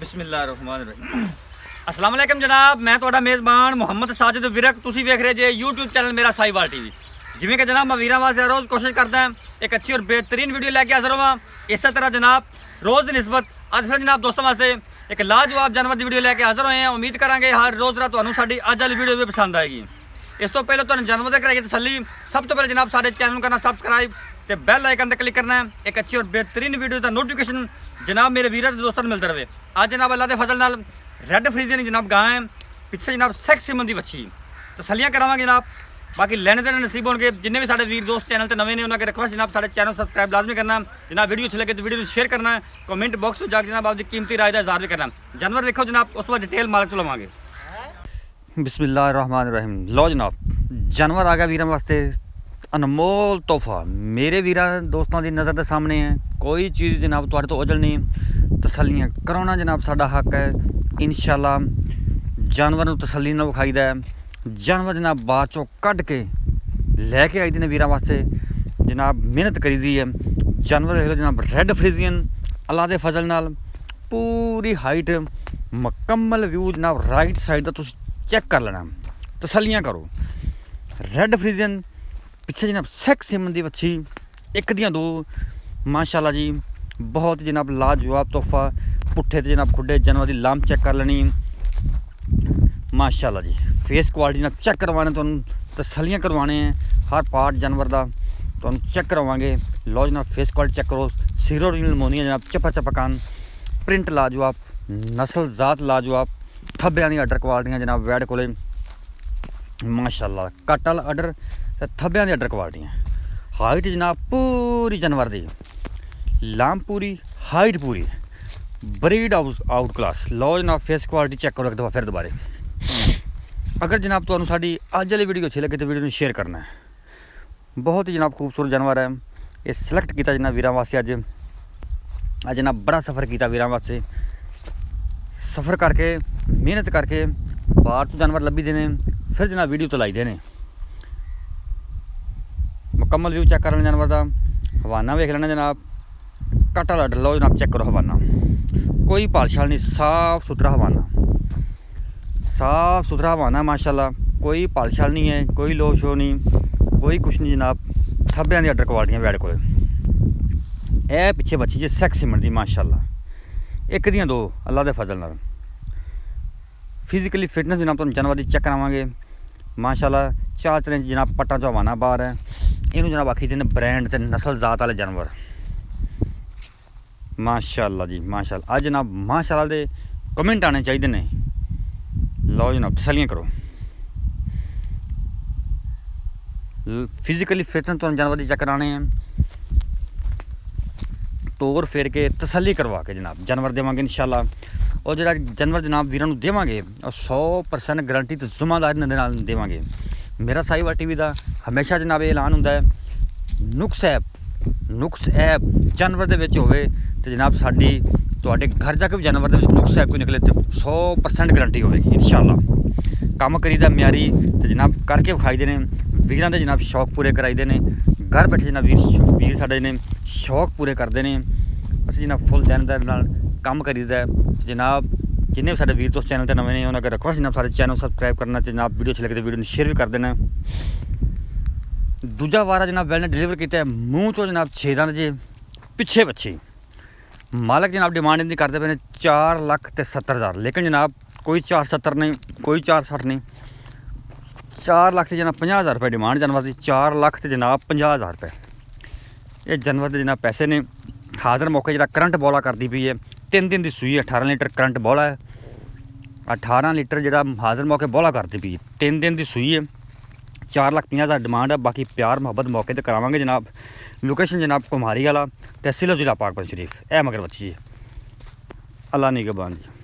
ਬਿਸਮਿਲ੍ਲਾਹਿਰਰਹਿਮਾਨਿਰਰਹੀਮ। अस्सलाम वालेकुम जनाब, मैं ਤੁਹਾਡਾ ਮੇਜ਼ਬਾਨ ਮੁਹੰਮਦ ਸਾਜਿਦ ਵਿਰਕ। ਤੁਸੀਂ ਵੇਖ ਰਹੇ ਜੇ YouTube ਚੈਨਲ ਮੇਰਾ ਸਾਈਵਾਲ ਟੀਵੀ। ਜਿਵੇਂ ਕਿ ਜਨਾਬ ਮੈਂ ਵੀਰਾਂ ਵਾਸਤੇ ਰੋਜ਼ ਕੋਸ਼ਿਸ਼ ਕਰਦਾ ਹਾਂ ਇੱਕ ਅੱਛੀ ਔਰ ਬਿਹਤਰੀਨ ਵੀਡੀਓ ਲੈ ਕੇ ਹਾਜ਼ਰ ਹੋਵਾਂ। ਇਸੇ ਤਰ੍ਹਾਂ ਜਨਾਬ ਰੋਜ਼ ਦੀ ਨਿਸਬਤ ਅੱਜ ਫਿਰ ਜਨਾਬ ਦੋਸਤਾਂ ਵਾਸਤੇ ਇੱਕ ਲਾਜਵਾਬ ਜਾਨਵਰ ਦੀ ਵੀਡੀਓ ਲੈ ਕੇ ਹਾਜ਼ਰ ਹੋਏ ਹਾਂ। ਉਮੀਦ ਕਰਾਂਗੇ ਹਰ ਰੋਜ਼ ਤਰ੍ਹਾਂ ਤੁਹਾਨੂੰ ਸਾਡੀ ਅੱਜ ਵਾਲੀ ਵੀਡੀਓ ਵੀ ਪਸੰਦ ਆਏਗੀ। ਇਸ ਤੋਂ ਪਹਿਲਾਂ ਤੁਹਾਨੂੰ ਜਾਨਵਰ ਦੇ ਕਰਾਈਏ ਤਸੱਲੀ। ਸਭ ਤੋਂ ਪਹਿਲੇ ਜਨਾਬ ਸਾਡੇ ਚੈਨਲ ਨੂੰ ਕਰਨਾ ਸਬਸਕ੍ਰਾइब ਤੇ ਬੈਲ ਆਈਕਨ ਤੇ ਕਲਿੱਕ ਕਰਨਾ ਹੈ। ਇੱਕ ਅੱਛੀ ਔਰ ਬਿਹਤਰੀਨ ਵੀਡੀਓ ਦਾ ਨੋਟੀਫਿਕੇਸ਼ਨ ਜਨਾਬ ਮੇਰੇ ਵੀਰਾਂ ਤੇ ਦੋਸਤਾਂ ਨੂੰ ਮਿਲਦਾ ਰਹੇ। ਅੱਜ ਜਨਾਬ ਅੱਲਾ ਦੇ ਫਜ਼ਲ ਨਾਲ ਰੈੱਡ ਫਰੀਜ਼ੀਅਨ जनाब गां है, पिछले जनाब सैक्स सिमन की बच्ची तसलियाँ करावांगे जनाब। बाकी लैने देने नसीब होंगे। जिन्हें भी साढ़े वीर दोस्त चैनल से नवे ने उन्होंने रिक्वेस्ट जनाब साढ़े चैनल सब्सक्राइब लाजमी करना जनाब। वीडियो अच्छी लगे तो वीडियो शेयर करना है, कमेंट बॉक्स में जाकर जनाब आपकी कीमती राय का इज़हार भी करना। जानवर देखो जनाब, उस बाद डिटेल मालक तो लवांगे। बिस्मिल्लाहिर्रहमानिर्रहीम। लो जनाब जानवर आ गया वीरों वास्ते अनमोल तोहफा। मेरे वीर दोस्तों की नज़र के सामने है। कोई चीज़ जनाब तुहाडे तो ओझल नहीं। तसलियाँ कराना जनाब साडा हक है। इंशाअल्लाह जानवर तसली ना विखाईदा है। जानवर जनाब बाद चों कढ़ के लैके आई ने वीरां वास्ते जनाब मेहनत करी दी है। जानवर देख लो जनाब रैड फ्रीजियन अल्लाह दे फजल नाल पूरी हाइट मुकम्मल व्यू जनाब राइट साइड का तुसीं चैक कर लेना, तसलियाँ करो। रैड फ्रीजियन पिछे जनाब सैक्स सिमन की बच्ची एक दियां दो माशाअल्लाह जी बहुत जनाब लाजवाब तोहफा। पुट्ठे ते जनाब खुडे जानवर की लाम चेक कर लेनी माशाअल्लाह जी। फेस क्वालिटी जनाब चेक करवाने तो तसलियाँ करवाने हैं। हर पार्ट जानवर का तो चेक करवाएंगे। लो जनाब फेस क्वालिटी चेक करो। सिरो मोनिया जनाब चपा चपा कान, प्रिंट लाजवाब, नस्ल जात लाजवाब, थब्बियां दी अडर क्वालिटियां जनाब वैड कोले माशाअल्लाह। कट वाला अडर ते थब्बियां दी अडर क्वालिटियां। हाइट जनाब पूरी जानवर दी लाम पूरी, हाइट पूरी, ब्रीड आउट क्लास। लो जनाब फेस क्वालिटी चेक करो एक दफ़ा फिर दोबारे। अगर जनाब तुहानू साडी अज वाली वीडियो अच्छी लगे तो वीडियो शेयर करना है। बहुत ही जनाब खूबसूरत जानवर है। ये सिलेक्ट किया जनाब वीरां वास्ते अज जनाब बड़ा सफ़र किया वीरां वास्ते। सफ़र करके मेहनत करके बाहर तो जानवर लभी देने फिर जनाब वीडियो तो लाई देने। मुकम्मल व्यू चेक कर लेना जानवर का। हवाना वेख लेना जनाब। कट वाला लो जनाब चेक करो। हवाना कोई पालशाल नहीं, साफ सुथरा हवाना, साफ सुथरा हवाना माशाल्लाह। कोई पालशाल नहीं है, कोई लो शो नहीं, कोई कुछ नहीं जनाब। थब्बियां दी अडर क्वालिटियां वैड कोल। ए पिछे बच्ची जी सैक्स सिमन दी माशाल्लाह। एक दियां दो अल्लाह दे फजल नाल। फिजिकली फिटनेस जनाब तुहानू जानवर दी चेक करावांगे माशाल्लाह। 4 इंच जनाब पट्टा चो हवाना बाहर है। इनू जनाब आखी देने ब्रांड ते नस्ल जात वाले जानवर माशाअल्लाह जी माशाअल्लाह। अज जनाब माशाअल्लाह दे कमेंट आने चाहिए ने। लो जनाब तसलियाँ करो। फिजिकली फिटनेस तो जानवर की चेक कराने हैं। तोड़ फेर के तसली करवा के जनाब जानवर देवांगे इंशाअल्लाह। और जो जानवर जनाब वीरां नू देवांगे 100% गारंटी तो जिम्मेदारी नाल देवांगे। मेरा साहिवाल टीवी का हमेशा जनाब ऐलान होंदा है नुक्स ऐप जानवर दे विच होवे तो जनाब साडी तुहाडे घर जाके भी जानवर दे विच नुक्स ऐप कोई निकले तो 100% गारंटी होगी इंशाअल्लाह। काम करीदा म्यारी तो जनाब करके विखाई देने। वीरां दे जनाब शौक पूरे कराई देने। घर बैठे जनाब वीर साडे ने शौक पूरे करते हैं। असीं जनाब फुल ध्यानदारी नाल काम करीदा जनाब। जिन्हें भी साडे वीर दोस्त चैनल ते नवे ने उन्होंने रिक्वेस्ट जनाब सारे चैनल सब्सक्राइब करना ते जनाब वीडियो अच्छी लगे तो वीडियो शेयर भी कर देना। दूजा वारा जनाब वेल ने डिलीवर किया मूँह चो जनाब 6 दांत जे पिछे बच्ची। मालक जनाब डिमांड इनकी करते पे 4,70,000 लेकिन जनाब कोई 4,70 नहीं, कोई 4,60 नहीं। 4 लाख जनाब 50,000 रुपये डिमांड जानवर की। 4 लाख जनाब 50,000 रुपये ये जानवर के जनाब पैसे ने। हाज़र मौके जो करंट बौला करती पई है। 3 दिन की सूई है। 18 लीटर करंट बौला है। 18 लीटर जो हाज़र मौके बौला करती पई है। 3 दिन की सूई है। 4,50,000 डिमांड है। बाकी प्यार मुहब्बत मौके पर करावांगे जनाब। लोकेशन जनाब कुमारी वाला तहसील जिला पाकपत शरीफ। ए मगर बच्ची जी अल्लाह निगहबान जी।